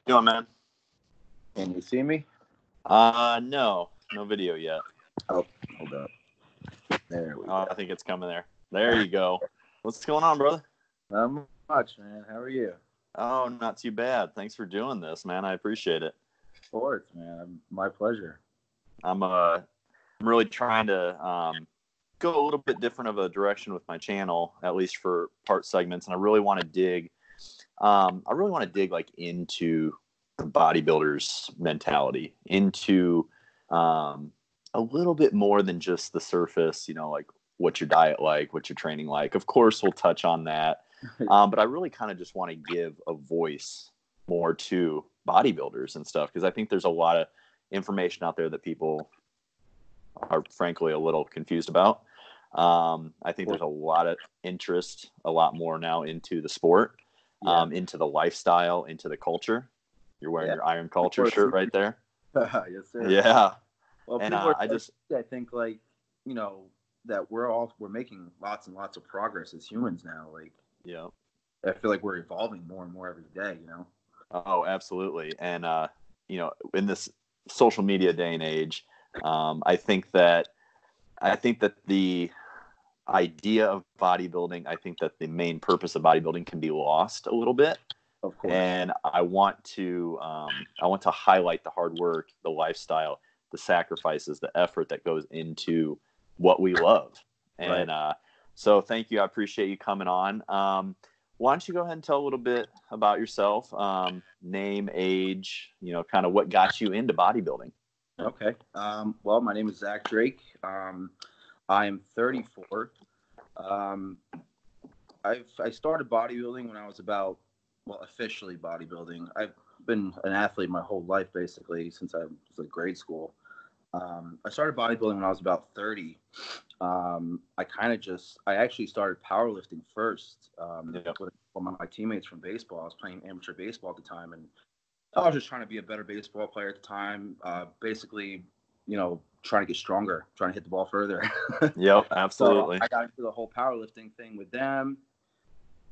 doing, man? Can you see me? No video yet. Oh, hold up. There we go. I think it's coming there. There you go. What's going on, brother? Not much, man. How are you? Oh, not too bad. Thanks for doing this, man. I appreciate it. Of course, man. My pleasure. I'm really trying to go a little bit different of a direction with my channel, at least for part segments, and I really want to dig. Like into the bodybuilder's mentality, into a little bit more than just the surface, like what's your diet like, what's your training like. Of course, we'll touch on that. But I really kind of just want to give a voice more to bodybuilders and stuff, because I think there's a lot of information out there that people are frankly a little confused about. I think there's a lot of interest, a lot more now into the sport, into the lifestyle, into the culture. You're wearing your Iron Culture shirt right there. Yes, sir. Yeah. Well, and I think that we're making lots and lots of progress as humans now. I feel like we're evolving more and more every day. Oh, absolutely. And in this social media day and age, I think that the idea of bodybuilding, I think that the main purpose of bodybuilding can be lost a little bit. Of course. And I want to highlight the hard work, the lifestyle, the sacrifices, the effort that goes into what we love. And so thank you. I appreciate you coming on. Why don't you go ahead and tell a little bit about yourself, name, age, kind of what got you into bodybuilding. Okay. Well, my name is Zach Drake. I am 34. I started bodybuilding when I was officially bodybuilding. I've been an athlete my whole life, basically, since I was in grade school. I started bodybuilding when I was about 30. I actually started powerlifting first with one of my teammates from baseball. I was playing amateur baseball at the time, and I was just trying to be a better baseball player at the time. Basically, trying to get stronger, trying to hit the ball further. Yep, absolutely. So I got into the whole powerlifting thing with them.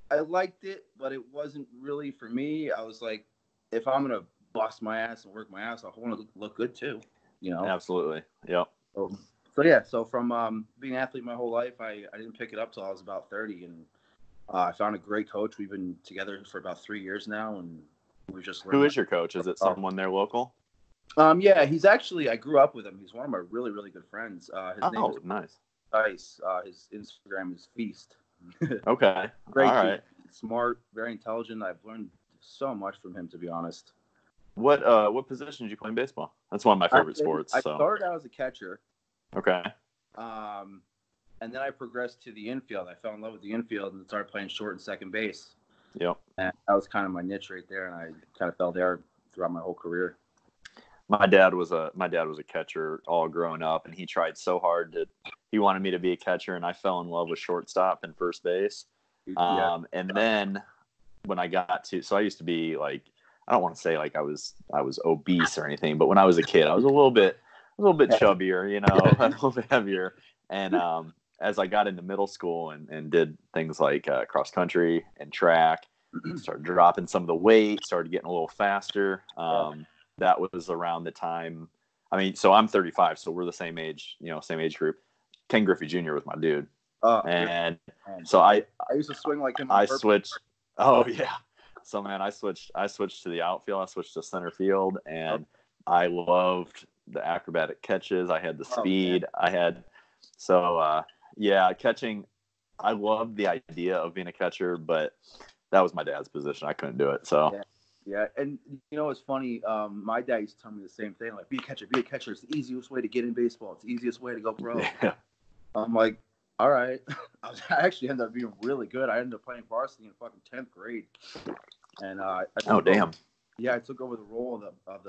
I liked it, but it wasn't really for me. I was like, if I'm going to bust my ass and work my ass off, I want to look good too, Absolutely. Yep. So from being an athlete my whole life, I didn't pick it up till I was about 30, and I found a great coach. We've been together for about 3 years now, and we've just learned. Who is your coach? Is it someone there local? Yeah, he's actually, I grew up with him. He's one of my really, really good friends. His name is nice. Dice. His Instagram is Feast. Okay. Great. All right. Smart, very intelligent. I've learned so much from him, to be honest. What position did you play in baseball? That's one of my favorite sports. I started out as a catcher. Okay. And then I progressed to the infield. I fell in love with the infield and started playing short and second base. Yep. And that was kind of my niche right there, and I kind of fell there throughout my whole career. My dad was a catcher all growing up, and he tried so hard he wanted me to be a catcher, and I fell in love with shortstop and first base. And then when I got to, so I used to be like, I don't want to say like I was obese or anything, but when I was a kid, I was a little bit chubbier, a little bit heavier. And as I got into middle school and did things like cross country and track, started dropping some of the weight, started getting a little faster. That was around the time. I mean, so I'm 35, so we're the same age, same age group. Ken Griffey Jr. was my dude. And so I used to swing like him. I switched. Oh yeah. So man, I switched to the outfield. I switched to center field, and I loved the acrobatic catches. I had the speed. Catching. I loved the idea of being a catcher, but that was my dad's position. I couldn't do it. So. Yeah, and it's funny. My dad used to tell me the same thing, like, be a catcher. It's the easiest way to get in baseball. It's the easiest way to go pro. Yeah. I'm like, all right. I actually ended up being really good. I ended up playing varsity in fucking 10th grade. And I took over the role of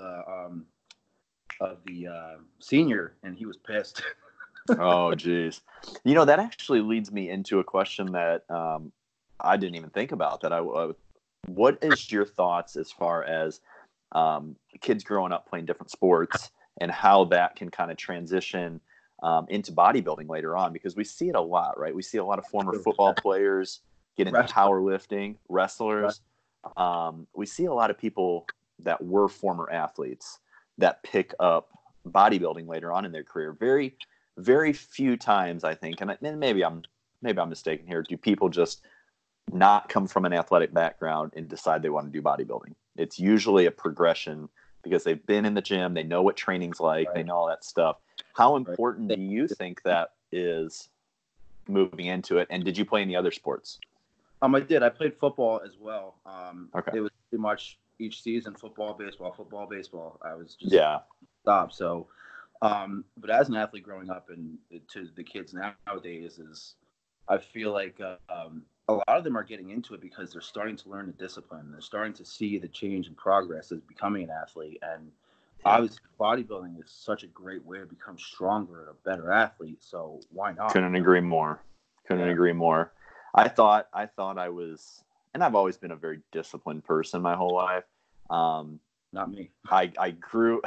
the senior, and he was pissed. Oh, geez. That actually leads me into a question that I didn't even think about. What is your thoughts as far as kids growing up playing different sports and how that can kind of transition into bodybuilding later on? Because we see it a lot, right? We see a lot of former football players get into powerlifting, wrestlers. We see a lot of people that were former athletes that pick up bodybuilding later on in their career. Very, very few times, I think, and maybe I'm mistaken here, do people just not come from an athletic background and decide they want to do bodybuilding. It's usually a progression because they've been in the gym, they know what training's like, they know all that stuff. How important do you think that is moving into it? And did you play any other sports? I did. I played football as well. Okay. It was pretty much each season football, baseball. I was just stop. So, but as an athlete growing up, and to the kids nowadays, is I feel like a lot of them are getting into it because they're starting to learn the discipline. They're starting to see the change and progress as becoming an athlete. And obviously, bodybuilding is such a great way to become stronger and a better athlete. So why not? Couldn't agree more. I thought I was, and I've always been a very disciplined person my whole life. Not me. I grew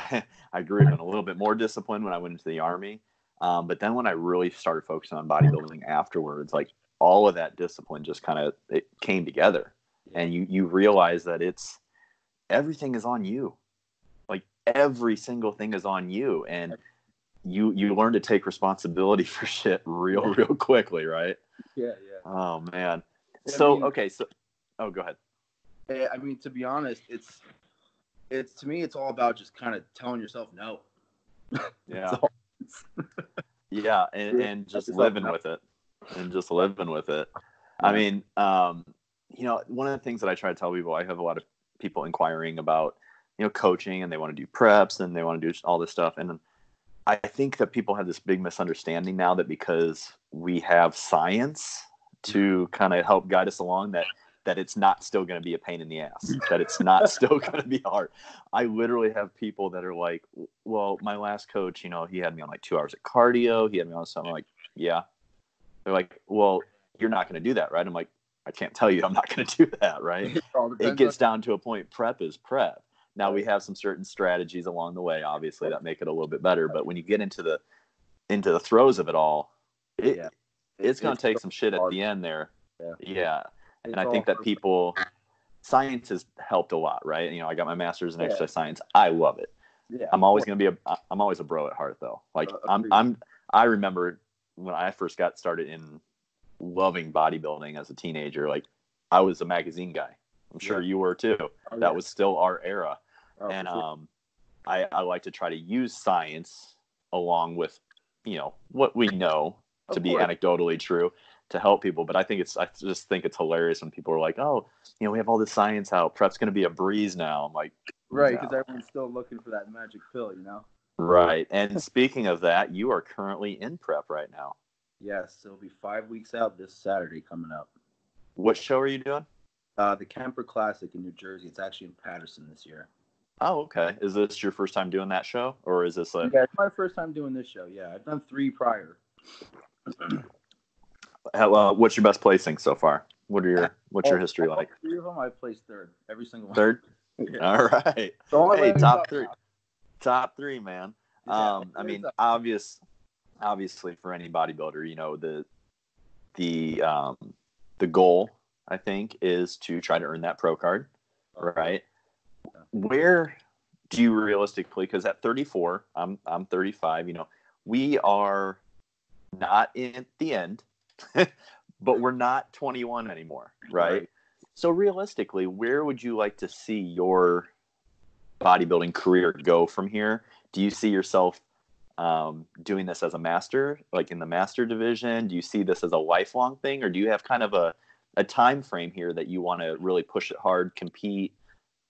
even a little bit more disciplined when I went into the Army. But then when I really started focusing on bodybuilding afterwards, like all of that discipline just it came together, and you realize that everything is on you. Like every single thing is on you, and you learn to take responsibility for shit real quickly, right? Yeah. Oh man. Go ahead. I mean, to be honest, it's to me, it's all about just kind of telling yourself no. Yeah. Yeah, and just living with it. I mean, one of the things that I try to tell people, I have a lot of people inquiring about, coaching, and they want to do preps and they want to do all this stuff. And I think that people have this big misunderstanding now that because we have science to kind of help guide us along, that it's not still going to be a pain in the ass, that it's not still going to be hard. I literally have people that are like, well, my last coach, he had me on like 2 hours of cardio. He had me on something like, yeah. They're like, well, you're not going to do that, right? I'm like, I can't tell you I'm not going to do that, right? It gets down to a point. Prep is prep. Now we have some certain strategies along the way, obviously, that make it a little bit better. But when you get into the throes of it all, it's going to take some shit at the end there. Yeah. And I think that science has helped a lot, right? I got my master's in exercise science. I love it. Yeah, I'm always a bro at heart, though. Like I remember when I first got started in loving bodybuilding as a teenager, like I was a magazine guy. I'm sure you were too. That was still our era. And I like to try to use science along with, what we know to be anecdotally true to help people. But I just think it's hilarious when people are like, oh, we have all this science out. Prep's going to be a breeze now. I'm like, right. Because everyone's still looking for that magic pill, Right. And speaking of that, you are currently in prep right now. Yes. It'll be 5 weeks out this Saturday coming up. What show are you doing? The Kemper Classic in New Jersey. It's actually in Patterson this year. Oh, okay. Is this your first time doing that show, or is this Yeah, it's my first time doing this show. Yeah, I've done 3 prior. What's your best placing so far? What's your history like? 3 of them, I placed 3rd. Every single one. 3rd? Yeah. All right. Hey, top 3. Top 3, man. Yeah, I mean, obviously for any bodybuilder, the goal, I think, is to try to earn that pro card, right? Yeah. Where do you realistically, because at 34, I'm 35, we are not at the end, but we're not 21 anymore, right? So realistically, where would you like to see your bodybuilding career go from here? Do you see yourself doing this as a master, like in the master division? Do you see this as a lifelong thing, or do you have kind of a time frame here that you want to really push it hard, compete,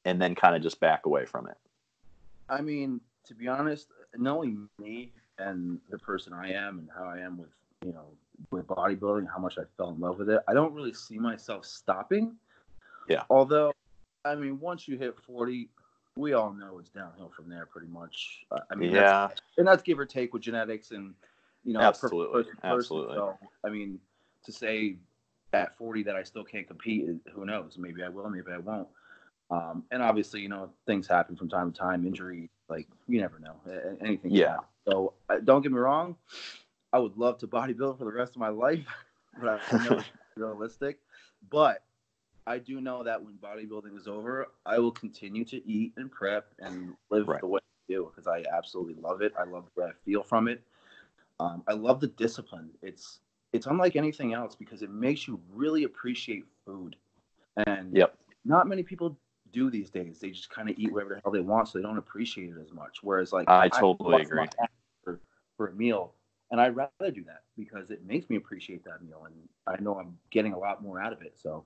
and then kind of just back away from it? I mean, to be honest, knowing me and the person I am and how I am with, with bodybuilding, how much I fell in love with it, I don't really see myself stopping. Yeah. Although, I mean, once you hit 40, we all know it's downhill from there pretty much. I mean, that's give or take with genetics and, absolutely. Absolutely. So, I mean, to say at 40 that I still can't compete, who knows? Maybe I will, maybe I won't. And obviously, things happen from time to time, injury, like you never know, anything. Yeah. So don't get me wrong. I would love to bodybuild for the rest of my life, but I know it's realistic. But I do know that when bodybuilding is over, I will continue to eat and prep and live Right. the way I do because I absolutely love it. I love what I feel from it. I love the discipline. It's unlike anything else because it makes you really appreciate food. And Yep. not many people do these days. They just kind of eat whatever the hell they want, so they don't appreciate it as much. Whereas, like, I I totally bust my agree. ass for a meal, and I'd rather do that because it makes me appreciate that meal, and I know I'm getting a lot more out of it. So,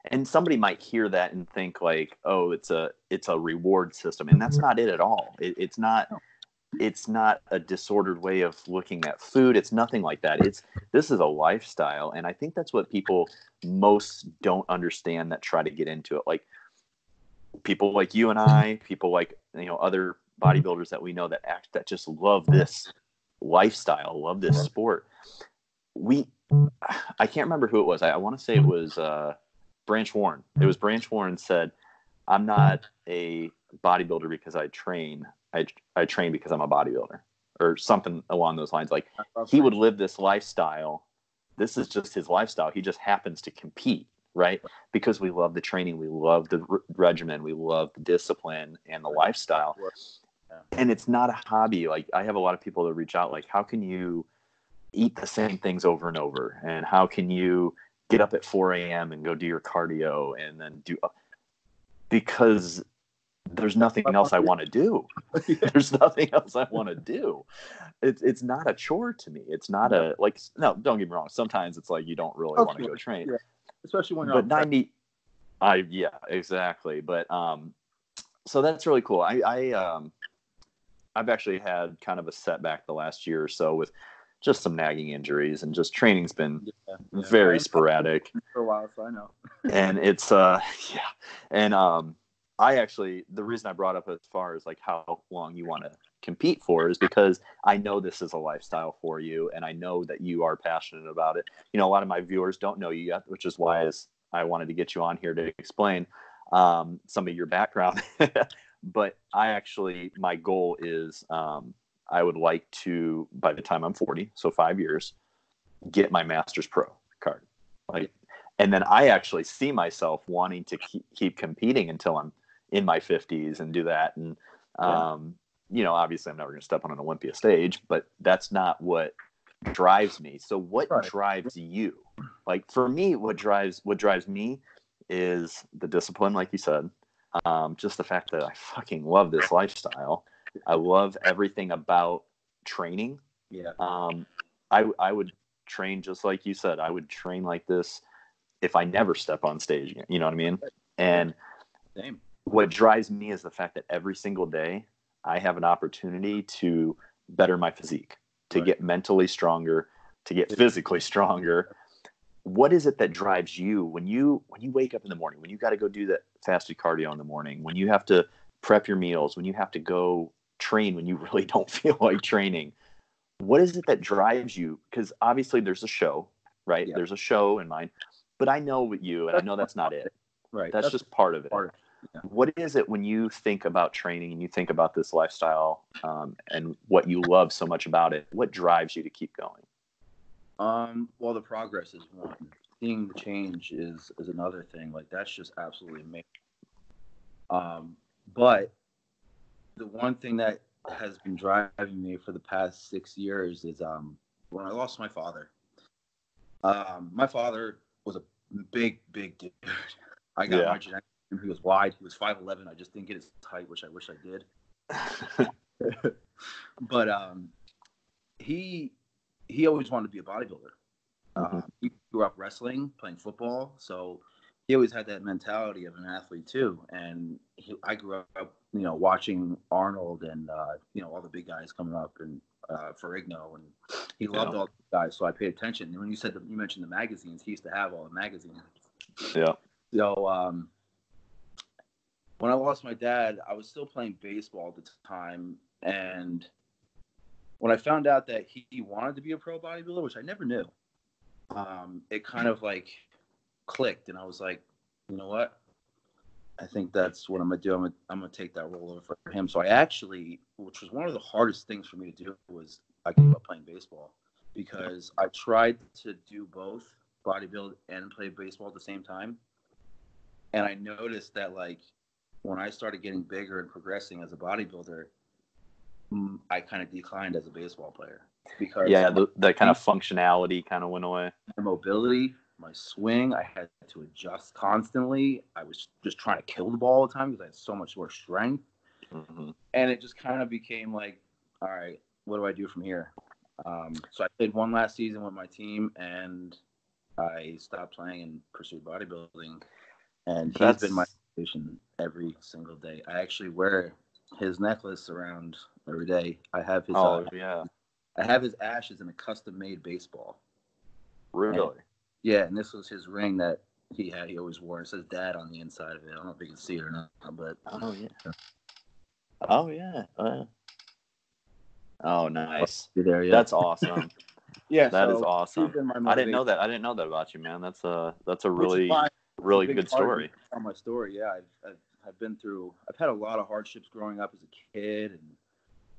And somebody might hear that and think like, oh, it's a reward system, and that's not it at all. It's not a disordered way of looking at food. It's nothing like that. This is a lifestyle, and I think that's what people most don't understand that try to get into it. Like people like you and I, people like other bodybuilders that we know that just love this lifestyle, love this sport. I can't remember who it was. I want to say it was Branch Warren. It was Branch Warren said, "I'm not a bodybuilder because I train. I train because I'm a bodybuilder," or something along those lines. Like he would live this lifestyle. This is just his lifestyle. He just happens to compete, right? Because we love the training, we love the regimen, we love the discipline and the lifestyle. And it's not a hobby. Like I have a lot of people that reach out like, how can you eat the same things over and over? And how can you get up at 4 a.m. and go do your cardio and then because there's nothing else I want to do. There's nothing else I want to do. It's not a chore to me. It's not no, don't get me wrong. Sometimes it's like you don't really want to go train. Yeah. Especially when you're yeah, exactly. But so that's really cool. I've actually had kind of a setback the last year or so with just some nagging injuries, and just training's been very sporadic for a while, so I know. And it's and I actually, the reason I brought up as far as like how long you want to compete for is because I know this is a lifestyle for you, and I know that you are passionate about it. A lot of my viewers don't know you yet, which is why I wanted to get you on here to explain some of your background. But my goal is I would like to, by the time I'm 40, so 5 years, get my Masters Pro card. And then I actually see myself wanting to keep competing until I'm in my 50s and do that. And, obviously I'm never going to step on an Olympia stage, but that's not what drives me. So what drives you? Like for me, what drives me is the discipline, like you said, just the fact that I fucking love this lifestyle. I love everything about training. Yeah. I would train just like you said. I would train like this if I never step on stage again. You know what I mean? And same. What drives me is the fact that every single day I have an opportunity to better my physique, to get mentally stronger, to get physically stronger. What is it that drives you when you wake up in the morning, when you got to go do that fasted cardio in the morning, when you have to prep your meals, when you have to go train when you really don't feel like training? What is it that drives you? Because obviously there's a show, right? Yeah. There's a show in mind, but I know with you, and I know that's not it. Right. That's just part of it. Yeah. What is it when you think about training and you think about this lifestyle and what you love so much about it? What drives you to keep going? Well, the progress is one. Seeing the change is another thing. Like that's just absolutely amazing. But the one thing that has been driving me for the past 6 years is when I lost my father. My father was a big dude. I got my genetics. He was wide. He was 5'11". I just didn't get his height, which I wish I did. But he always wanted to be a bodybuilder. He grew up wrestling, playing football, so he always had that mentality of an athlete too. And I grew up, watching Arnold and all the big guys coming up and Ferrigno, and he loved all the guys. So I paid attention. And when you mentioned the magazines, he used to have all the magazines. Yeah. So when I lost my dad, I was still playing baseball at the time, and when I found out that he wanted to be a pro bodybuilder, which I never knew, it kind of like clicked, and I was like, you know what? I think that's what I'm gonna do. I'm gonna take that role over for him. So I actually, which was one of the hardest things for me to do, was I gave up playing baseball because I tried to do both bodybuild and play baseball at the same time, And I noticed that, like, when I started getting bigger and progressing as a bodybuilder, I kind of declined as a baseball player because that kind of functionality kind of went away. My mobility, my swing, I had to adjust constantly. I was just trying to kill the ball all the time because I had so much more strength. Mm-hmm. And it just kind of became like, all right, what do I do from here? So I played one last season with my team, and I stopped playing and pursued bodybuilding. And he's been my inspiration every single day. I actually wear his necklace around every day. I have his I have his ashes in a custom-made baseball. Really? And this was his ring that he had. He always wore. It says "Dad" on the inside of it. I don't know if you can see it or not, but oh, nice. There, yeah. That's awesome. That is awesome. I didn't know that. I didn't know that about you, man. That's a really good story. On my story, yeah. I've been through. I've had a lot of hardships growing up as a kid, and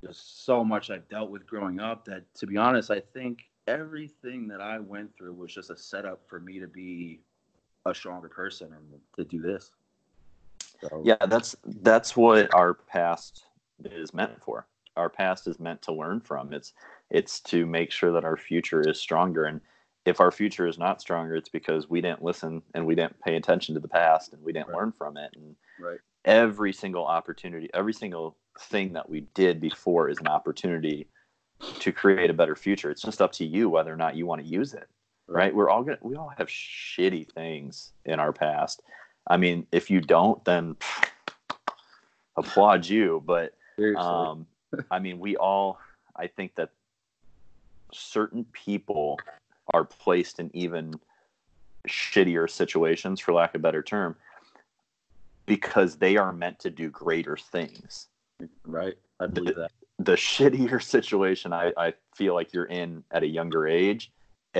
just so much I've dealt with growing up that, to be honest, I think everything that I went through was just a setup for me to be a stronger person and to do this. So. Yeah, that's what our past is meant for. Our past is meant to learn from. It's to make sure that our future is stronger. And if our future is not stronger, it's because we didn't listen and we didn't pay attention to the past and we didn't learn from it. And every single opportunity, every single thing that we did before is an opportunity to create a better future. It's just up to you whether or not you want to use it. Right? We all have shitty things in our past. I mean, if you don't, then applaud you. But I mean, I think that certain people are placed in even shittier situations, for lack of a better term, because they are meant to do greater things. Right. I believe that. The shittier situation I feel like you're in at a younger age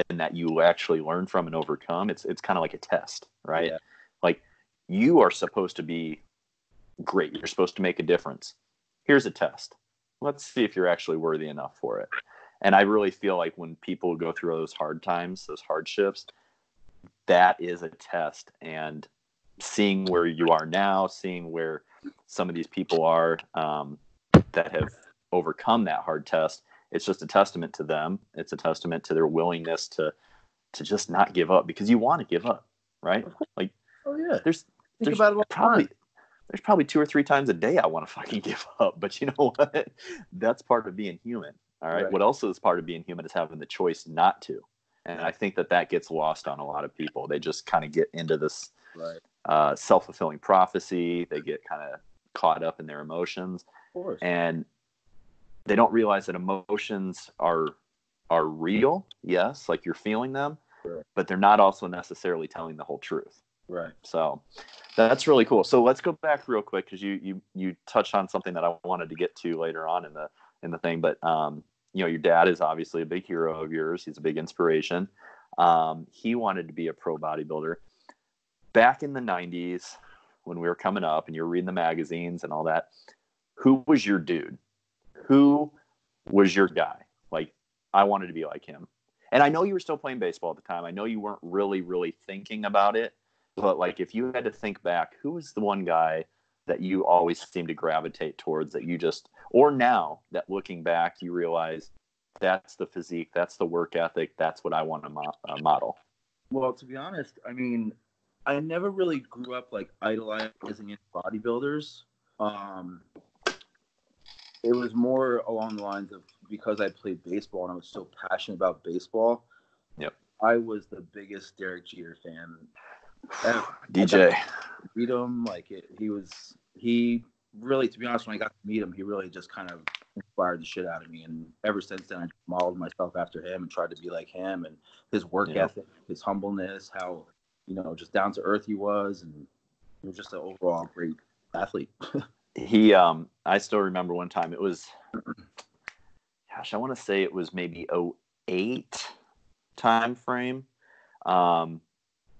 and that you actually learn from and overcome, it's kind of like a test, right? Yeah. Like, you are supposed to be great. You're supposed to make a difference. Here's a test. Let's see if you're actually worthy enough for it. And I really feel like when people go through those hard times, those hardships, that is a test. And seeing where you are now, seeing where some of these people are that have overcome that hard test, it's just a testament to them. It's a testament to their willingness to just not give up, because you want to give up, right? Like, there's probably 2 or 3 times a day I want to fucking give up, but you know what? That's part of being human. All right. What else is part of being human is having the choice not to. And I think that gets lost on a lot of people. They just kind of get into this self-fulfilling prophecy. They get kind of caught up in their emotions. Of course. And they don't realize that emotions are real. Yes. Like, you're feeling them, but they're not also necessarily telling the whole truth. Right. So that's really cool. So let's go back real quick, because you touched on something that I wanted to get to later on in the thing. But your dad is obviously a big hero of yours. He's a big inspiration. He wanted to be a pro bodybuilder back in the 90s when we were coming up, and you're reading the magazines and all that. Who was your dude? Who was your guy? Like, I wanted to be like him. And I know you were still playing baseball at the time. I know you weren't really, really thinking about it. But, like, if you had to think back, who was the one guy that you always seemed to gravitate towards, that you just, or now that looking back, you realize that's the physique, that's the work ethic, that's what I want to model? Well, to be honest, I mean, I never really grew up, like, idolizing bodybuilders. It was more along the lines of, because I played baseball and I was so passionate about baseball. Yep. I was the biggest Derek Jeter fan. DJ. Meet him, like, he really, to be honest, when I got to meet him, he really just kind of inspired the shit out of me. And ever since then, I modeled myself after him and tried to be like him, and his work ethic, his humbleness, how, just down to earth he was, and he was just an overall great athlete. I still remember one time, it was, I want to say it was maybe 2008 time frame.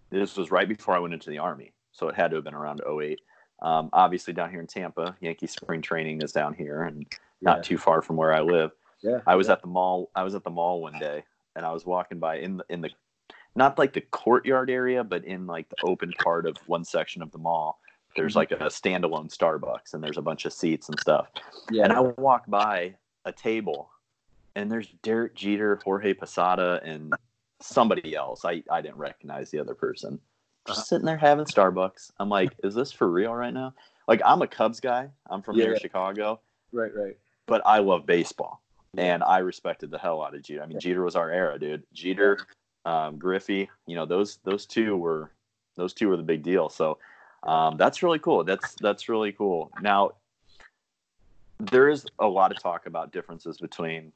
This was right before I went into the Army, so it had to have been around 2008. Obviously, down here in Tampa, Yankee spring training is down here, and not too far from where I live. Yeah, I was at the mall. I was at the mall one day, and I was walking by in the not like the courtyard area, but in like the open part of one section of the mall. There's like a standalone Starbucks, and there's a bunch of seats and stuff. Yeah. And I walk by a table, and there's Derek Jeter, Jorge Posada, and somebody else. I didn't recognize the other person. Just sitting there having Starbucks. I'm like, is this for real right now? Like, I'm a Cubs guy. I'm from near Chicago. Right. But I love baseball, and I respected the hell out of Jeter. I mean, Jeter was our era, dude. Jeter, Griffey, those two were the big deal. So that's really cool. That's really cool. Now, there is a lot of talk about differences between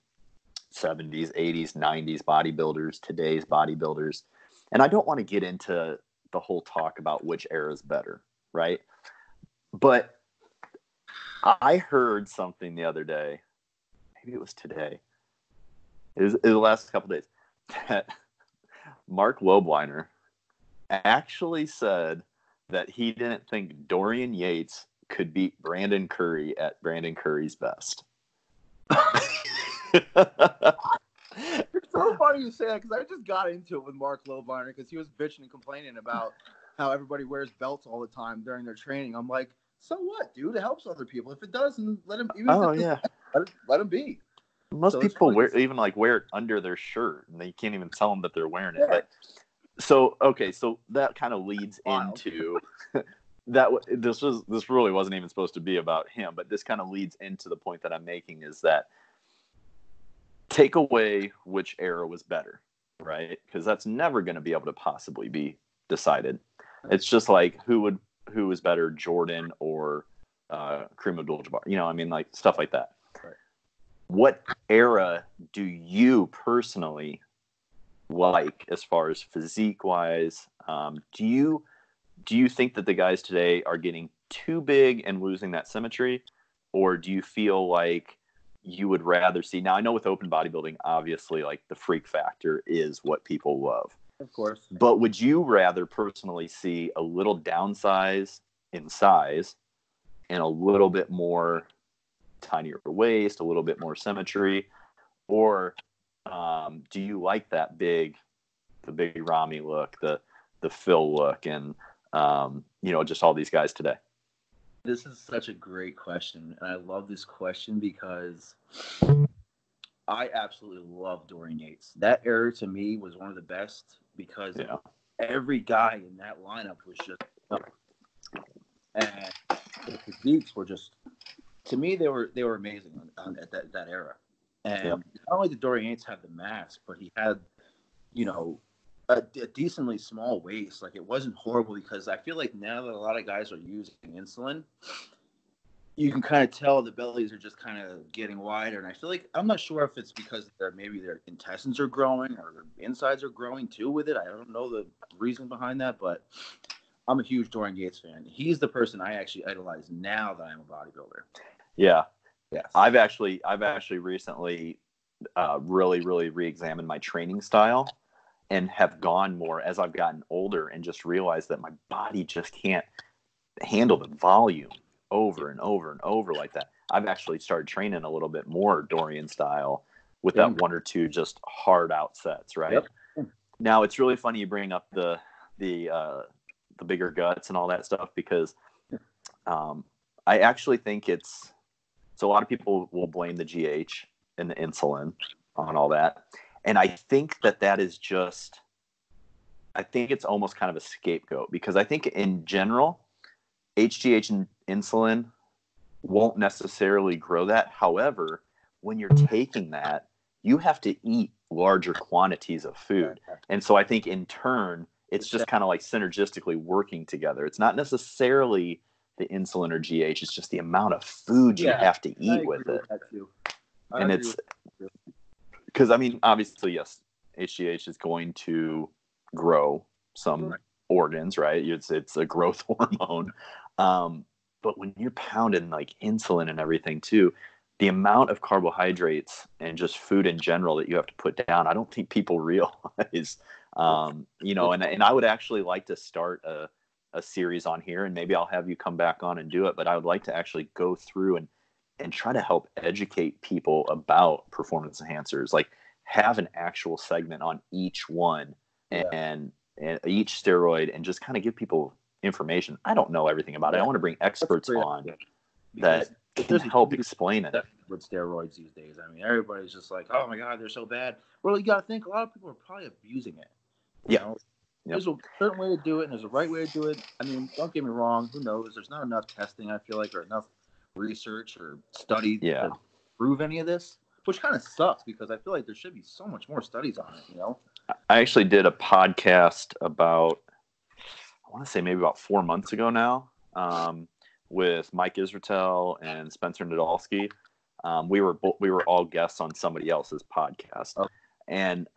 70s, 80s, 90s bodybuilders, today's bodybuilders. And I don't want to get into the whole talk about which era is better, right? But I heard something the other day, maybe it was today, it was the last couple of days, that Mark Lobliner actually said that he didn't think Dorian Yates could beat Brandon Curry at Brandon Curry's best. It's so funny you say that, because I just got into it with Mark Lobliner because he was bitching and complaining about how everybody wears belts all the time during their training. I'm like, so what, dude? It helps other people. If it doesn't, let him. Let him be. Most people wear it under their shirt, and they can't even tell them that they're wearing it. But so that kind of leads into that. This really wasn't even supposed to be about him, but this kind of leads into the point that I'm making, is that take away which era was better, right? Because that's never going to be able to possibly be decided. It's just like who was better, Jordan or Kareem Abdul-Jabbar? Like stuff like that. Right. What era do you personally like as far as physique wise? Do you think that the guys today are getting too big and losing that symmetry, or do you feel like you would rather see? Now, I know with open bodybuilding, obviously, like the freak factor is what people love. Of course. But would you rather personally see a little downsize in size and a little bit more tinier waist, a little bit more symmetry, or do you like the big Rami look, the Phil look, and just all these guys today? This is such a great question, and I love this question because I absolutely love Dorian Yates. That era to me was one of the best because every guy in that lineup was just, and the physiques were just, to me, they were amazing at that era. And not only did Dorian Yates have the mass, but he had, a decently small waist. Like, it wasn't horrible, because I feel like now that a lot of guys are using insulin, you can kind of tell the bellies are just kind of getting wider. And I feel like, I'm not sure if it's because maybe their intestines are growing or their insides are growing too with it. I don't know the reason behind that, but I'm a huge Dorian Yates fan. He's the person I actually idolize now that I'm a bodybuilder. Yeah. Yes. I've actually recently really, really re-examined my training style, and have gone more as I've gotten older, and just realized that my body just can't handle the volume over and over and over like that. I've actually started training a little bit more Dorian style with that one or two just hard out sets, right? Yep. Now, it's really funny you bring up the bigger guts and all that stuff, because I actually think so a lot of people will blame the GH and the insulin on all that. And I think that is just, I think it's almost kind of a scapegoat, because I think in general, HGH and insulin won't necessarily grow that. However, when you're taking that, you have to eat larger quantities of food. And so I think in turn, it's just kind of like synergistically working together. It's not necessarily the insulin or GH, it's just the amount of food you have to eat with it. And it's because, obviously, yes, HGH is going to grow some organs, right? It's a growth hormone. But when you're pounding like insulin and everything too, the amount of carbohydrates and just food in general that you have to put down, I don't think people realize. And I would actually like to start a series on here, and maybe I'll have you come back on and do it. But I would like to actually go through and try to help educate people about performance enhancers, like have an actual segment on each one Yeah. and each steroid, and just kind of give people information. I don't know everything about it. I want to bring experts on that can help explain it. With steroids these days, I mean, everybody's just like, "Oh my God, they're so bad." Well, you got to think a lot of people are probably abusing it. You know? There's a certain way to do it, and there's a right way to do it. I mean, don't get me wrong. Who knows? There's not enough testing, I feel like, or enough research or study to prove any of this, which kind of sucks because I feel like there should be so much more studies on it, you know? I actually did a podcast about, I want to say maybe about 4 months ago now, with Mike Israetel and Spencer Nadolski. We were all guests on somebody else's podcast. Oh. And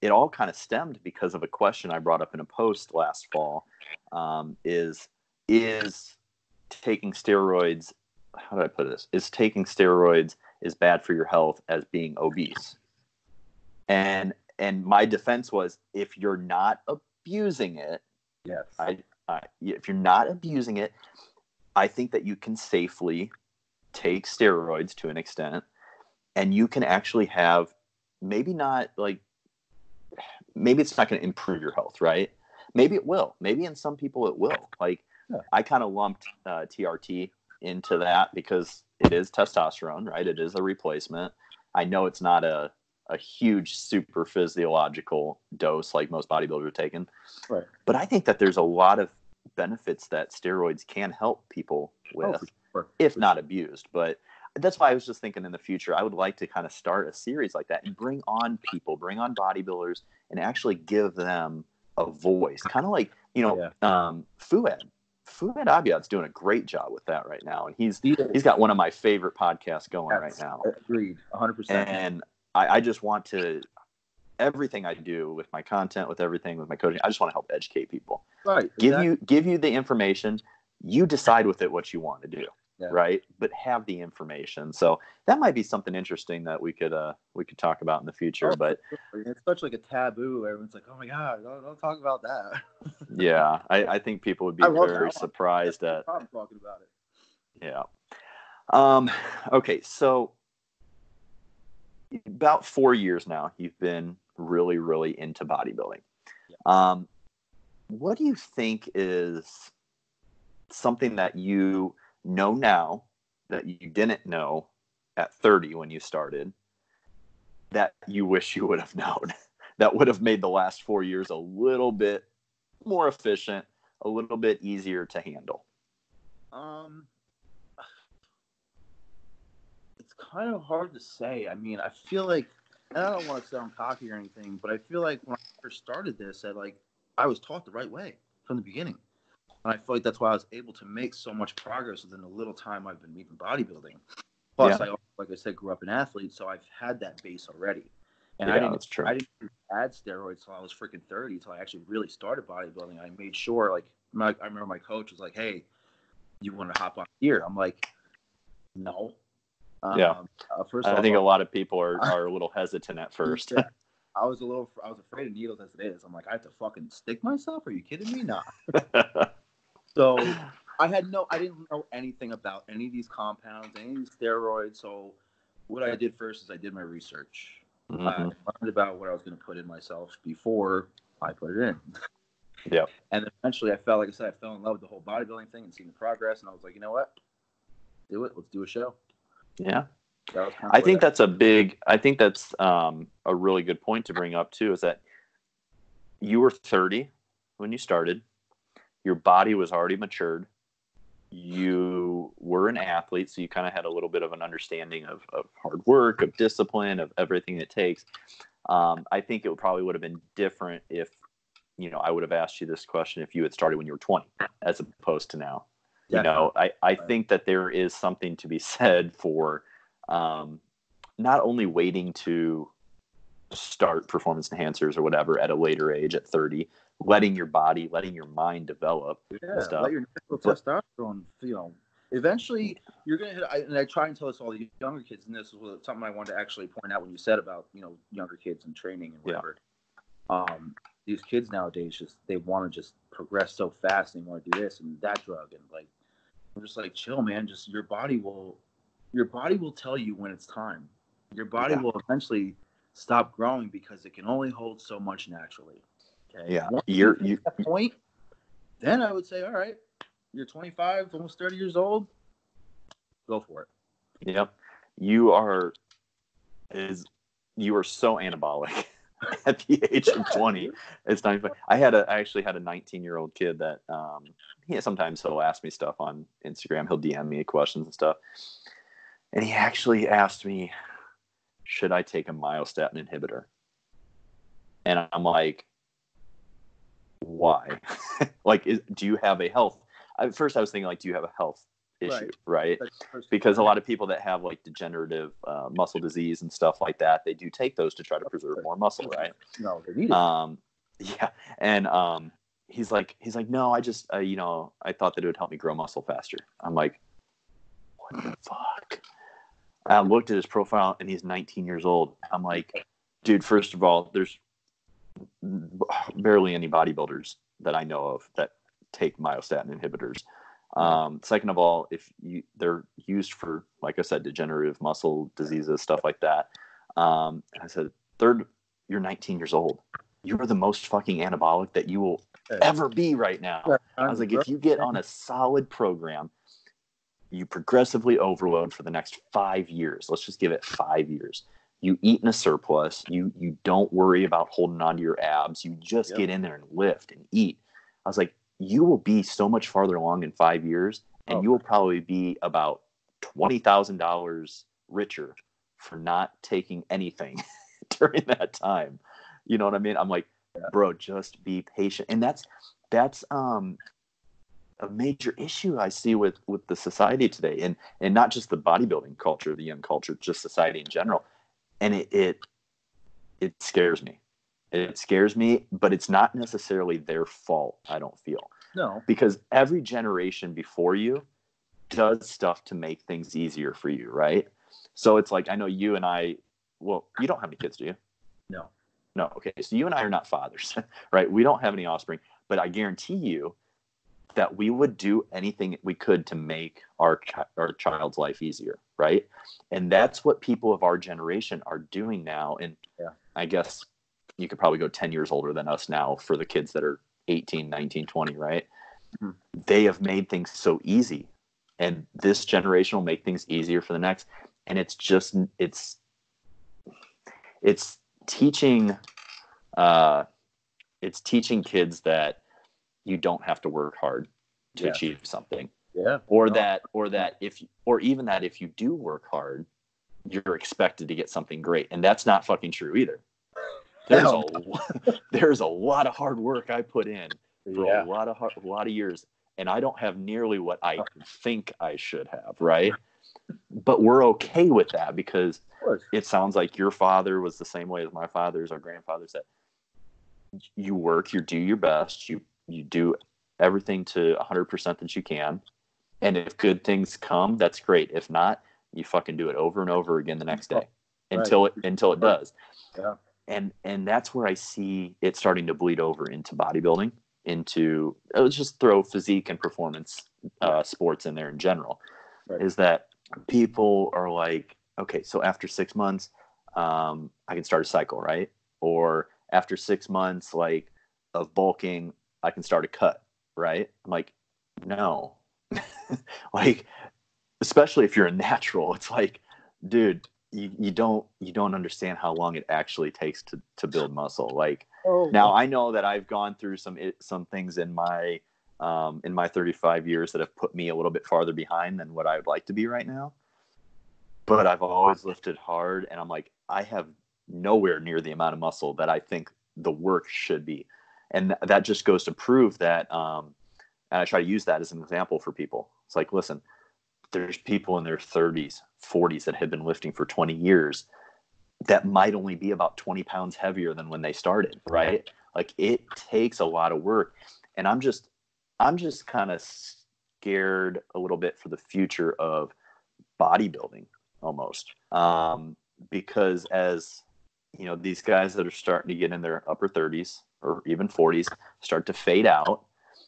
it all kind of stemmed because of a question I brought up in a post last fall. Is taking steroids, how did I put this? Is taking steroids as bad for your health as being obese? And my defense was, if you're not abusing it, yes, if you're not abusing it, I think that you can safely take steroids to an extent, and you can actually have, maybe not like, maybe it's not going to improve your health, right? Maybe it will. Maybe in some people it will. Like, I kind of lumped TRT into that because it is testosterone, right? It is a replacement. I know it's not a huge super physiological dose like most bodybuilders are taking, right? But I think that there's a lot of benefits that steroids can help people with, if not abused. But that's why I was just thinking in the future, I would like to kind of start a series like that and bring on bodybuilders, and actually give them a voice. Kind of like, Fouad Abiad's doing a great job with that right now. And he's got one of my favorite podcasts going right now. Agreed, 100%. And I just want to, everything I do with my content, with everything, with my coaching, I just want to help educate people. Right. Give you the information. You decide with it what you want to do. Yeah. Right. But have the information. So that might be something interesting that we could talk about in the future. But it's such like a taboo. Everyone's like, "Oh my God, don't talk about that." Yeah. I think people would be very surprised at talking about it. Yeah. Okay. So about 4 years now, you've been really, really into bodybuilding. Yeah. What do you think is something that you know now that you didn't know at 30 when you started, that you wish you would have known, that would have made the last 4 years a little bit more efficient, a little bit easier to handle? It's kind of hard to say. I mean, I feel like, and I don't want to sound cocky or anything, but I feel like when I first started this, I was taught the right way from the beginning. And I feel like that's why I was able to make so much progress within the little time I've been even bodybuilding. Plus, I, like I said, grew up an athlete, so I've had that base already. And I didn't add steroids until I was freaking 30, until I actually really started bodybuilding. I made sure, I remember my coach was like, "Hey, you want to hop on here?" I'm like, "No." First I think a lot of people are a little hestant at first. Yeah. I was afraid of needles as it is. I'm like, I have to fucking stick myself? Are you kidding me? Nah. So I didn't know anything about any of these compounds, any of these steroids. So what I did first is I did my research. Mm-hmm. I learned about what I was going to put in myself before I put it in. Yeah. And eventually I fell in love with the whole bodybuilding thing and seeing the progress. And I was like, you know what? Do it. Let's do a show. Yeah. I think that's a really good point to bring up too, is that you were 30 when you started. Your body was already matured. You were an athlete, so you kind of had a little bit of an understanding of hard work, of discipline, of everything it takes. I think it probably would have been different if, I would have asked you this question if you had started when you were 20, as opposed to now. Definitely. I think that there is something to be said for not only waiting to start performance enhancers or whatever at a later age at 30, letting your body, letting your mind develop. Stuff. Let your natural testosterone, eventually you're going to hit, and I try and tell this all the younger kids, and this was something I wanted to actually point out when you said about, younger kids and training and whatever. These kids nowadays, they want to just progress so fast, and they want to do this and that drug, and I'm just like, chill, man. Just your body will tell you when it's time. Your body will eventually stop growing because it can only hold so much naturally. Okay. Yeah. Once You're you hit that point, then I would say, all right, you're 25, almost 30 years old. Go for it. Yep. You are so anabolic at the age of 20. It's not even, I actually had a 19-year-old kid that sometimes he'll ask me stuff on Instagram. He'll DM me questions and stuff. And he actually asked me, should I take a myostatin inhibitor? And I'm like, why? Like, do you have a health? At first I was thinking, like, do you have a health issue, right? Because a lot of people that have like degenerative muscle disease and stuff like that, they do take those to try to preserve more muscle, right? No, they need it. Yeah. And he's like, no, I just, I thought that it would help me grow muscle faster. I'm like, what the fuck? I looked at his profile and he's 19 years old. I'm like, dude, first of all, there's barely any bodybuilders that I know of that take myostatin inhibitors. Second of all, they're used for, like I said, degenerative muscle diseases, stuff like that. And I said, third, you're 19 years old. You are the most fucking anabolic that you will ever be right now. I was like, if you get on a solid program, you progressively overload for the next 5 years. Let's just give it 5 years. You eat in a surplus. You don't worry about holding on to your abs. You just get in there and lift and eat. I was like, you will be so much farther along in 5 years, and you will probably be about $20,000 richer for not taking anything during that time. You know what I mean? I'm like, bro, just be patient. And that's a major issue I see with the society today, and not just the bodybuilding culture, the young culture, just society in general. And it scares me. It scares me, but it's not necessarily their fault, I don't feel. No. Because every generation before you does stuff to make things easier for you, right? So it's like, I know you and I, well, you don't have any kids, do you? No. No, okay. So you and I are not fathers, right? We don't have any offspring, but I guarantee you that we would do anything we could to make our child's life easier, right? And that's what people of our generation are doing now. And I guess you could probably go 10 years older than us now for the kids that are 18, 19, 20, right? Mm-hmm. They have made things so easy. And this generation will make things easier for the next. And it's just, it's teaching kids that you don't have to work hard to achieve something. Yeah. Or even that if you do work hard, you're expected to get something great. And that's not fucking true either. There's a lot of hard work I put in for a lot of years, and I don't have nearly what I think I should have, right? But we're okay with that because it sounds like your father was the same way as my father's, our grandfathers, that you work, you do your best, you do everything to 100% that you can, and if good things come, that's great. If not, you fucking do it over and over again the next day until it does. Yeah. And that's where I see it starting to bleed over into bodybuilding, let's just throw physique and performance sports in there in general, is that people are like, okay, so after 6 months, I can start a cycle, right? Or after 6 months, like, of bulking, I can start a cut, right? I'm like, no. Like, especially if you're a natural, it's like, dude, you don't understand how long it actually takes to build muscle. Like, now I know that I've gone through some things in my 35 years that have put me a little bit farther behind than what I would like to be right now. But I've always lifted hard, and I'm like, I have nowhere near the amount of muscle that I think the work should be. And that just goes to prove that, and I try to use that as an example for people. It's like, listen, there's people in their 30s, 40s that have been lifting for 20 years that might only be about 20 pounds heavier than when they started, right? Like, it takes a lot of work. And I'm just kind of scared a little bit for the future of bodybuilding almost. Because as you know, these guys that are starting to get in their upper 30s or even 40s start to fade out.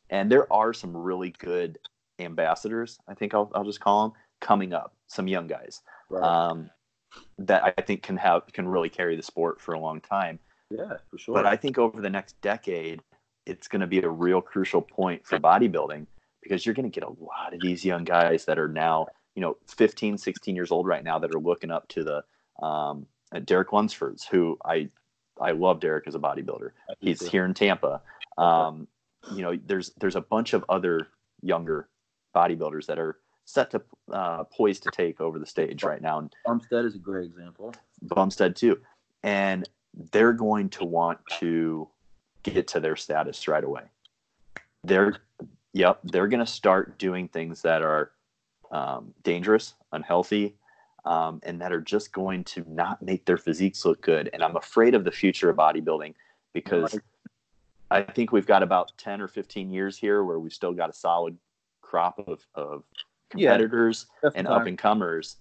And there are some really good ambassadors, I think I'll just call them, coming up, some young guys, that I think can really carry the sport for a long time. Yeah, for sure. But I think over the next decade, it's going to be a real crucial point for bodybuilding, because you're going to get a lot of these young guys that are now, 15, 16 years old right now, that are looking up to the Derek Lunsford's, who I love Derek as a bodybuilder. He's here in Tampa. There's a bunch of other younger bodybuilders that are set to poised to take over the stage right now. And Bumstead is a great example. Bumstead too. And they're going to want to get to their status right away. They're going to start doing things that are dangerous, unhealthy, and that are just going to not make their physiques look good. And I'm afraid of the future of bodybuilding, because I think we've got about 10 or 15 years here where we've still got a solid crop of competitors and up and comers.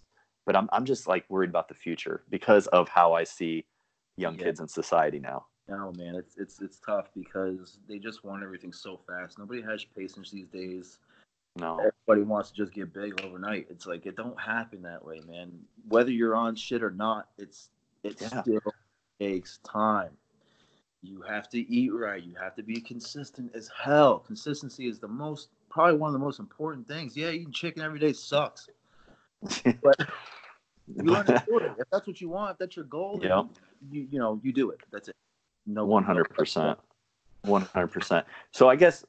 But I'm just like worried about the future because of how I see young kids in society now. No, man, it's tough because they just want everything so fast. Nobody has patience these days. No. Everybody wants to just get big overnight. It's like, it don't happen that way, man. Whether you're on shit or not, it still takes time. You have to eat right. You have to be consistent as hell. Consistency is probably one of the most important things. Yeah, eating chicken every day sucks. But you learn to do it. If that's what you want, if that's your goal, you do it. That's it. No, 100%. 100%. So I guess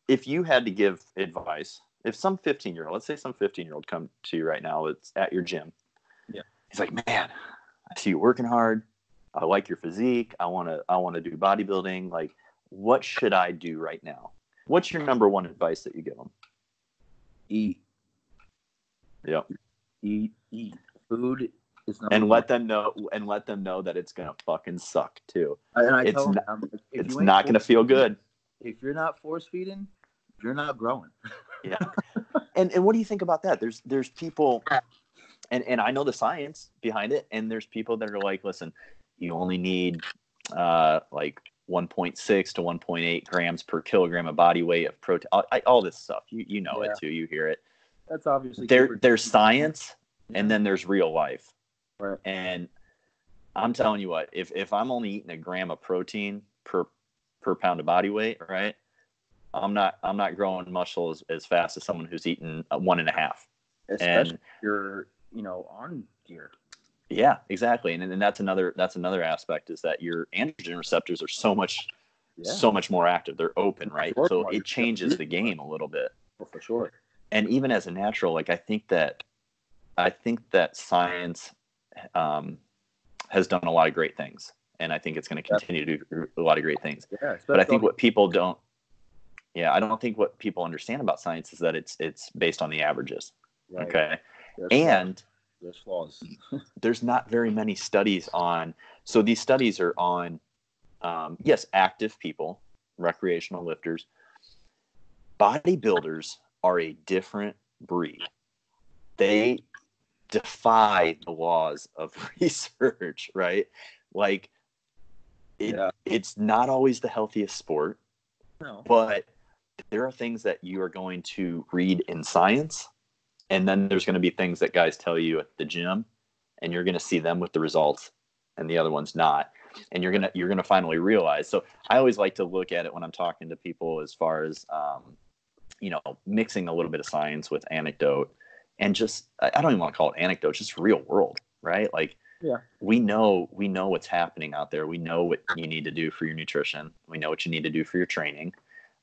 if you had to give advice, if some 15-year-old, let's say some 15-year-old come to you right now, it's at your gym. Yeah. He's like, man, I see you working hard. I like your physique. I want to do bodybuilding. Like, what should I do right now? What's your number one advice that you give them? Eat. Yep. Eat. Food is number and one. let them know that it's gonna fucking suck too. And I tell them, it's not gonna feel good. If you're not force feeding, you're not growing. Yeah. And what do you think about that? There's people, and I know the science behind it, and there's people that are like, listen, you only need like 1.6 to 1.8 grams per kilogram of body weight of protein. All this stuff, you know it too. You hear it. That's obviously there's science, and then there's real life. Right. And I'm telling you what, if I'm only eating a gram of protein per pound of body weight, right, I'm not growing muscle as fast as someone who's eating 1.5. Especially if you're on gear. Yeah, exactly. And that's another aspect, is that your androgen receptors are so much more active. They're open, right? So it changes the game a little bit. Well, for sure. And even as a natural, like I think that science has done a lot of great things, and I think it's going to continue to do a lot of great things. Yeah, but I think what people don't, I don't think what people understand about science is that it's based on the averages. Right. Okay. There's flaws. There's not very many studies on. So these studies are on, active people, recreational lifters. Bodybuilders are a different breed. They defy the laws of research, right? Like, it's not always the healthiest sport, but there are things that you are going to read in science, and then there's going to be things that guys tell you at the gym, and you're going to see them with the results, and the other one's not. And you're gonna finally realize. So I always like to look at it when I'm talking to people, as far as mixing a little bit of science with anecdote, and just, I don't even want to call it anecdote, just real world, right? Like, we know what's happening out there. We know what you need to do for your nutrition. We know what you need to do for your training.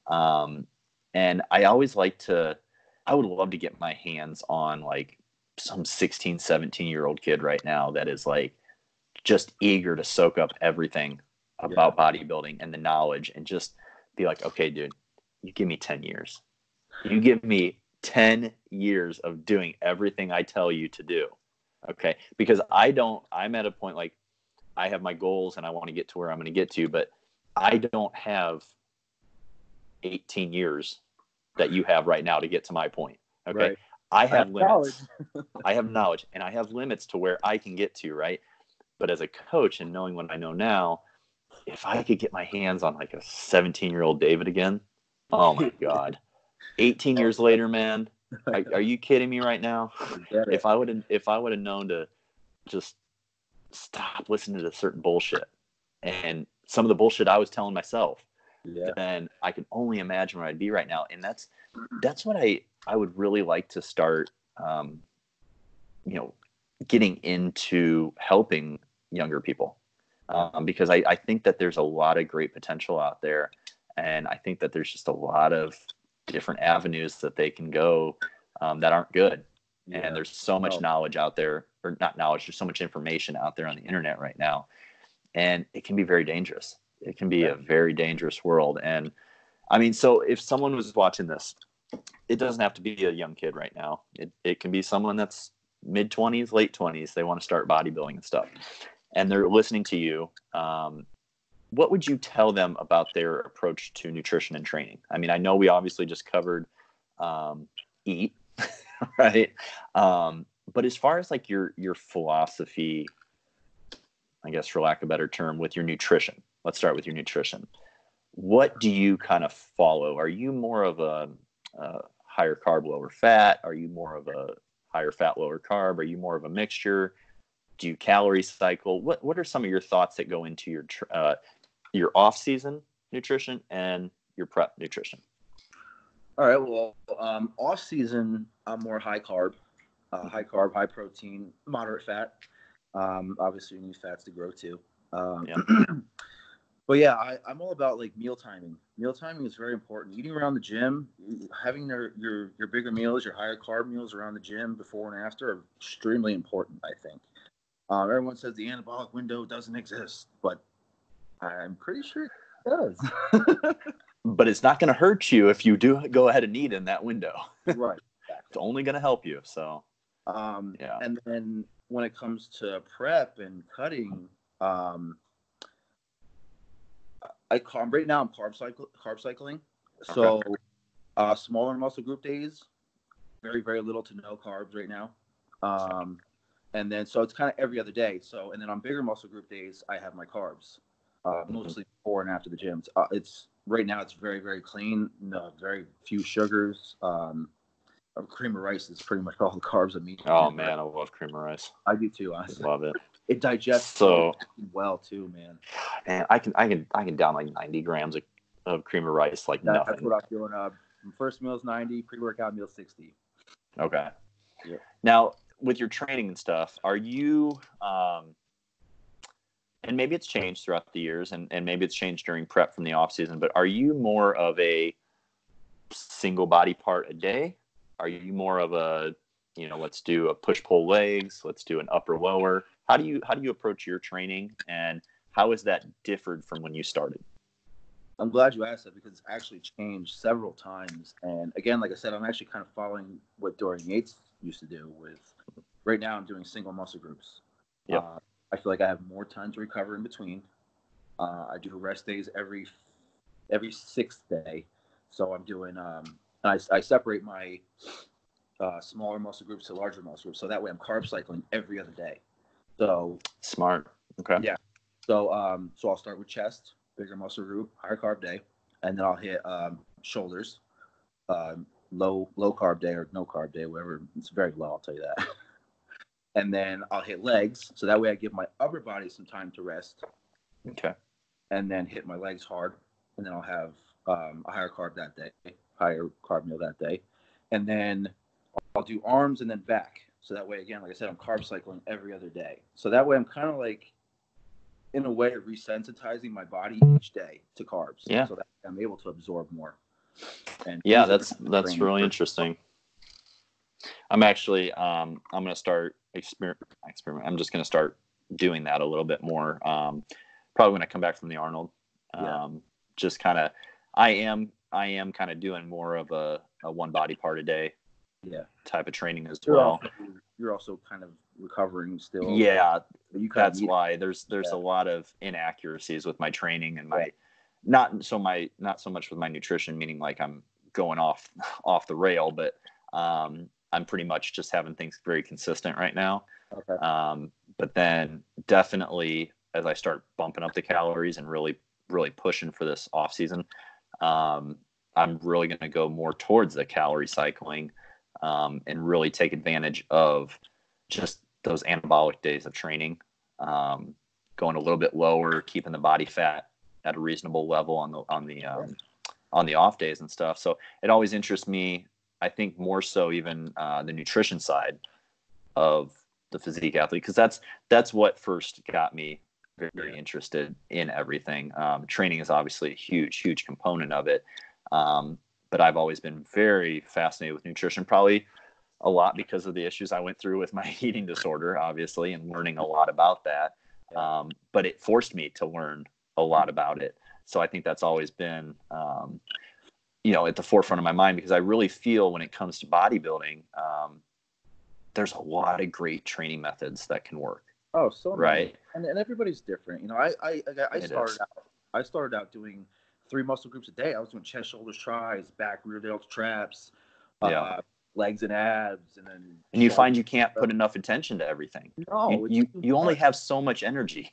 And I always I would love to get my hands on like some 16, 17-year-old kid right now that is like just eager to soak up everything about bodybuilding and the knowledge, and just be like, okay, dude, you give me 10 years. You give me 10 years of doing everything I tell you to do. Okay. Because I'm at a point, like, I have my goals and I want to get to where I'm going to get to, but I don't have 18 years that you have right now to get to my point. Okay. Right. I have limits. I have knowledge, and I have limits to where I can get to. Right. But as a coach, and knowing what I know now, if I could get my hands on like a 17-year-old David again, oh my God, 18 years later, man, are you kidding me right now? If I would have known to just stop listening to certain bullshit, and some of the bullshit I was telling myself, Yeah. then I can only imagine where I'd be right now. And that's what I would really like to start, getting into helping younger people. Because I think that there's a lot of great potential out there. And I think that there's just a lot of different avenues that they can go that aren't good. Yeah. And there's so much knowledge out there, or not knowledge, there's so much information out there on the internet right now. And it can be very dangerous. It can be a very dangerous world. And I mean, so if someone was watching this, it doesn't have to be a young kid right now. It can be someone that's mid-20s, late 20s. They want to start bodybuilding and stuff. And they're listening to you. What would you tell them about their approach to nutrition and training? I mean, I know we obviously just covered eat, right? But as far as like your philosophy, I guess for lack of a better term, with your nutrition, let's start with your nutrition. What do you kind of follow? Are you more of a higher carb, lower fat? Are you more of a higher fat, lower carb? Are you more of a mixture? Do you calorie cycle? What are some of your thoughts that go into your off-season nutrition and your prep nutrition? All right. Well, off-season, I'm more high carb, high protein, moderate fat. Obviously, you need fats to grow too. But yeah, I'm all about like meal timing. Meal timing is very important. Eating around the gym, having your bigger meals, your higher carb meals around the gym before and after are extremely important, I think. Everyone says the anabolic window doesn't exist, but I'm pretty sure it does. But it's not going to hurt you if you do go ahead and eat in that window. Right. Exactly. It's only going to help you. So, And then when it comes to prep and cutting, right now I'm carb cycling. So smaller muscle group days, very, very little to no carbs right now. And then, so it's kind of every other day. So, and then on bigger muscle group days, I have my carbs, mostly before and after the gym. It's right now, it's very, very clean. No, very few sugars. Cream of rice is pretty much all the carbs I'm eating. Oh man, I love cream of rice. I do too. Honestly. Love it. It digests so well too, man. Man, I can down like 90 grams of cream of rice like nothing. That's what I'm doing. First meal is 90, pre-workout meal 60. Okay. Yeah. Now, with your training and stuff, are you, and maybe it's changed throughout the years, and maybe it's changed during prep from the off season, but are you more of a single body part a day? Are you more of a, let's do a push pull legs, let's do an upper lower? How do you approach your training, and how has that differed from when you started? I'm glad you asked that, because it's actually changed several times. And again, like I said, I'm actually kind of following what Dorian Yates used to do. Right now I'm doing single muscle groups. Yep. I feel like I have more time to recover in between. I do rest days every sixth day. So I'm doing, I separate my smaller muscle groups to larger muscle groups. So that way I'm carb cycling every other day. So smart. Okay. Yeah. So I'll start with chest, bigger muscle group, higher carb day, and then I'll hit shoulders, low carb day or no carb day, whatever. It's very low, I'll tell you that. And then I'll hit legs, so that way I give my upper body some time to rest. Okay. And then hit my legs hard, and then I'll have a higher carb meal that day, and then I'll do arms and then back. So that way, again, like I said, I'm carb cycling every other day. So that way I'm kind of like, in a way, resensitizing my body each day to carbs. Yeah. So that I'm able to absorb more. And yeah, that's really interesting. I'm actually, I'm going to start experiment. I'm just going to start doing that a little bit more. Probably when I come back from the Arnold, just kind of, I am kind of doing more of a one body part a day type of training as well. You're also kind of recovering still. Yeah, that's why there's a lot of inaccuracies with my training and my not so much with my nutrition, meaning like I'm going off the rail, but I'm pretty much just having things very consistent right now. Okay. But then definitely as I start bumping up the calories and really pushing for this off season, I'm really going to go more towards the calorie cycling and really take advantage of just those anabolic days of training, going a little bit lower, keeping the body fat at a reasonable level on the off days and stuff. So it always interests me. I think more so even the nutrition side of the physique athlete, because that's what first got me very interested in everything. Training is obviously a huge component of it. But I've always been very fascinated with nutrition, probably a lot because of the issues I went through with my eating disorder, obviously, and learning a lot about that. But it forced me to learn a lot about it. So I think that's always been, at the forefront of my mind, because I really feel when it comes to bodybuilding, there's a lot of great training methods that can work. Oh, so many. Right. And everybody's different. I started out doing 3 muscle groups a day. I was doing chest, shoulders, tris, back, rear delts, traps, legs and abs, and you find you can't put enough attention to everything. No, you only have so much energy.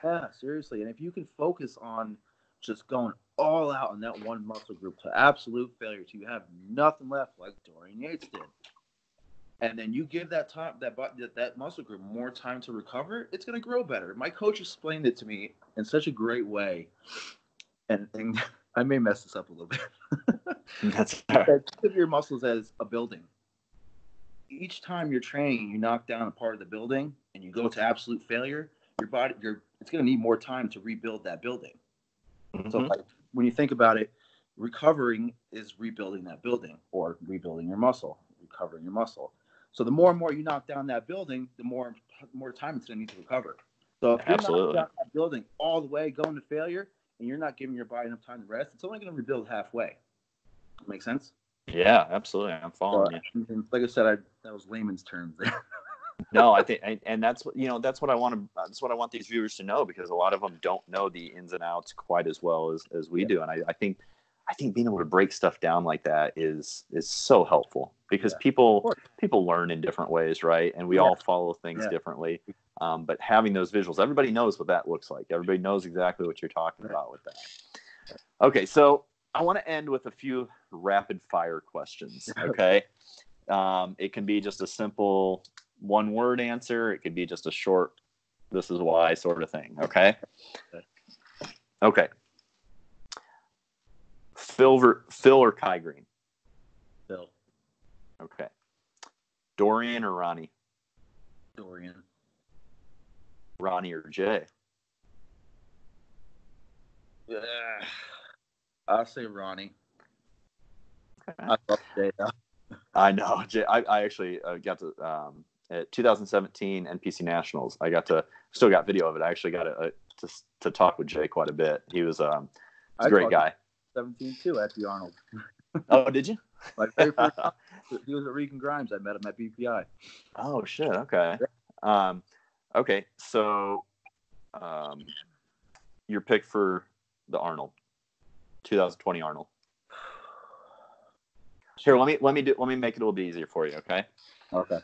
Yeah, seriously. And if you can focus on just going all out on that one muscle group to absolute failure, till you have nothing left, like Dorian Yates did, and then you give that muscle group more time to recover, it's going to grow better. My coach explained it to me in such a great way, and I may mess this up a little bit. That's Think of your muscles as a building. Each time you're training, you knock down a part of the building, and you go to absolute failure. Your body, it's going to need more time to rebuild that building. Mm-hmm. So, like, when you think about it, recovering is rebuilding that building, or rebuilding your muscle, recovering your muscle. So the more and more you knock down that building, the more time it's going to need to recover. So if you're knocking down that building all the way, going to failure, and you're not giving your body enough time to rest, it's only going to rebuild halfway. Make sense? Yeah, absolutely. I'm following you. Like I said, that was layman's terms there. No, I think, and that's what I want these viewers to know, because a lot of them don't know the ins and outs quite as well as we do. And I think being able to break stuff down like that is so helpful, because people learn in different ways, right? And we all follow things differently. But having those visuals, everybody knows what that looks like. Everybody knows exactly what you're talking about with that. Okay, so I want to end with a few rapid fire questions. Okay, it can be just a simple 1-word answer. It could be just a short, "this is why" sort of thing. Okay. Phil or Kai Green? Phil. Okay. Dorian or Ronnie? Dorian. Ronnie or Jay? I'll say Ronnie. Okay. I love Jay. I know. Jay, I actually got to at 2017 NPC Nationals. Still got video of it. I actually got to talk with Jay quite a bit. He was a great guy. 17 too at the Arnold. Oh, did you? My very first time, he was at Regan Grimes. I met him at BPI. Oh shit. Okay. Okay. So, your pick for the Arnold, 2020 Arnold. Here, let me make it a little bit easier for you. Okay. Okay.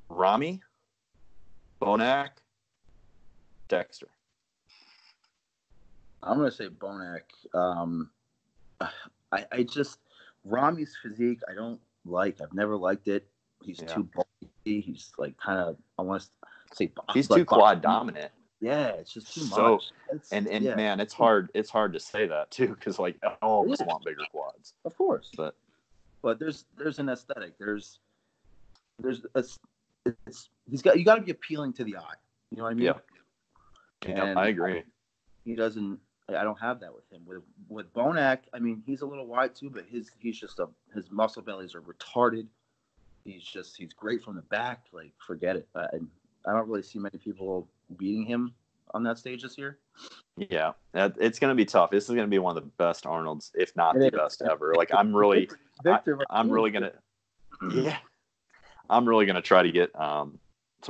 Rami, Bonac, Dexter. I'm gonna say Bonac. I just Rami's physique I don't like. I've never liked it. He's too bulky. He's like kind of, I want to say, he's too quad dominant. Yeah, it's just too much. Man, it's hard to say that too, because like all of us want bigger quads. Of course, but there's an aesthetic. You got to be appealing to the eye. You know what I mean? Yeah, I agree. He doesn't. I don't have that with him. With Bonac, I mean, he's a little wide too, but his his muscle bellies are retarded. He's great from the back. Like, forget it. I don't really see many people beating him on that stage this year. Yeah, it's going to be tough. This is going to be one of the best Arnolds, if not the best ever. Like, I'm really going to try to get some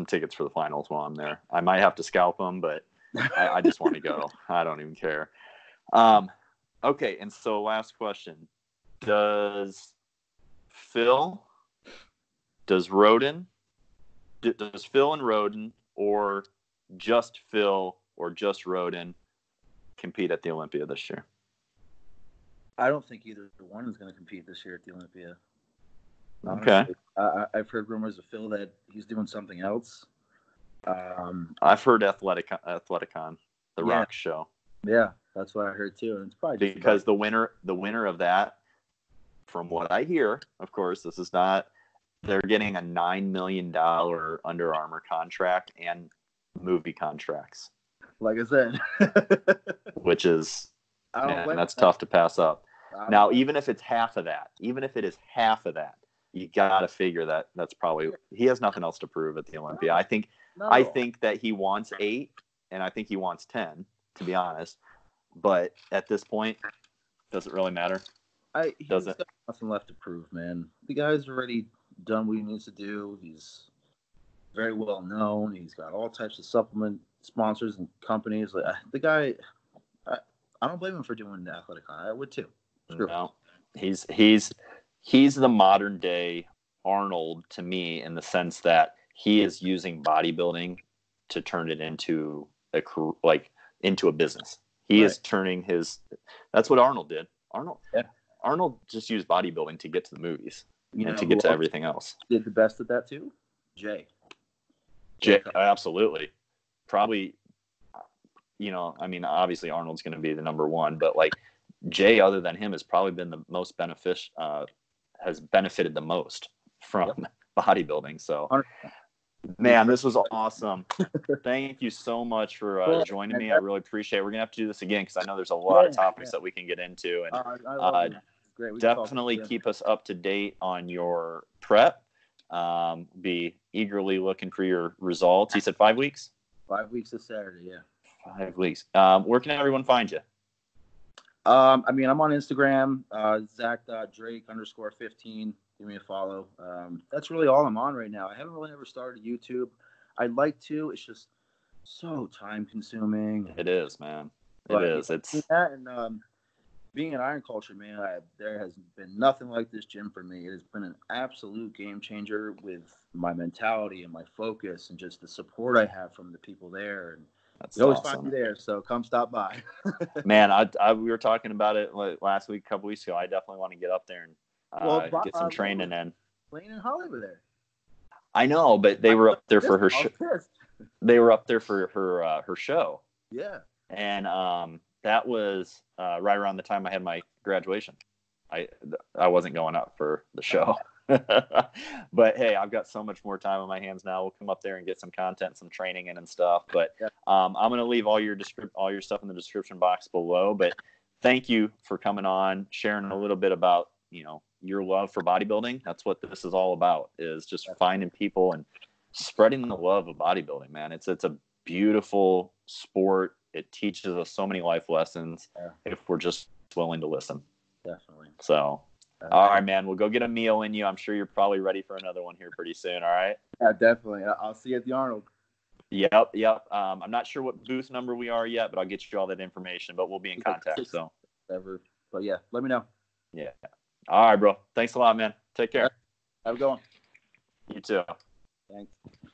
tickets for the finals while I'm there. I might have to scalp them, but I just want to go. I don't even care. Okay, and so last question. Does Phil and Roden, or just Phil or just Roden, compete at the Olympia this year? I don't think either one is going to compete this year at the Olympia. Okay. I've heard rumors of Phil that he's doing something else. I've heard Athleticon, the Rock show. Yeah, that's what I heard too. And it's probably because the winner of that, from what I hear, of course, this is not. They're getting a $9 million Under Armour contract and movie contracts. Like I said, which is, man, that's tough to pass up. Now, even if it's half of that, you got to figure that that's probably, he has nothing else to prove at the Olympia. I think that he wants 8, and I think he wants 10, to be honest. But at this point, does it really matter? He's got nothing left to prove, man. The guy's already done what he needs to do. He's very well known. He's got all types of supplement sponsors and companies. Like the guy, I don't blame him for doing the Athleticon. I would too. No, he's the modern day Arnold to me, in the sense that he is using bodybuilding to turn it into a business. He is turning that's what Arnold did. Arnold just used bodybuilding to get to the movies and to get to everything else. Did the best at that too? Jay, absolutely. Probably, obviously Arnold's going to be the number one, but Jay, other than him, has probably been the most has benefited the most from bodybuilding. So, 100%. Man, this was awesome. Thank you so much for joining me. I really appreciate it. We're going to have to do this again because I know there's a lot of topics that we can get into. And great. Definitely keep us up to date on your prep. Be eagerly looking for your results. You said 5 weeks? 5 weeks this Saturday, yeah. 5 weeks. Where can everyone find you? I'm on Instagram, Zach.Drake_15. Give me a follow. That's really all I'm on right now. I haven't really ever started YouTube. I'd like to. It's just so time consuming. It is, man. It is. It's that, and being an Iron Culture, man, there has been nothing like this gym for me. It has been an absolute game changer with my mentality and my focus and just the support I have from the people there. And you always find me there, so come stop by. Man, we were talking about it last week, a couple weeks ago. I definitely want to get up there and get some training in. Lane and Holly were there. I know, but they were up there for her show. They were up there for her show. Yeah. And that was right around the time I had my graduation. I wasn't going up for the show. But hey, I've got so much more time on my hands now. We'll come up there and get some content, some training in and stuff. But I'm going to leave all your stuff in the description box below. But thank you for coming on, sharing a little bit about, your love for bodybuilding. That's what this is all about, is just finding people and spreading the love of bodybuilding, man. It's a beautiful sport. It teaches us so many life lessons if we're just willing to listen. Definitely. So, all right, man, we'll go get a meal in you. I'm sure you're probably ready for another one here pretty soon. All right. Yeah, definitely. I'll see you at the Arnold. Yep. I'm not sure what booth number we are yet, but I'll get you all that information, but we'll be in contact. So, but yeah, let me know. Yeah. All right, bro. Thanks a lot, man. Take care. Have a good one. You too. Thanks.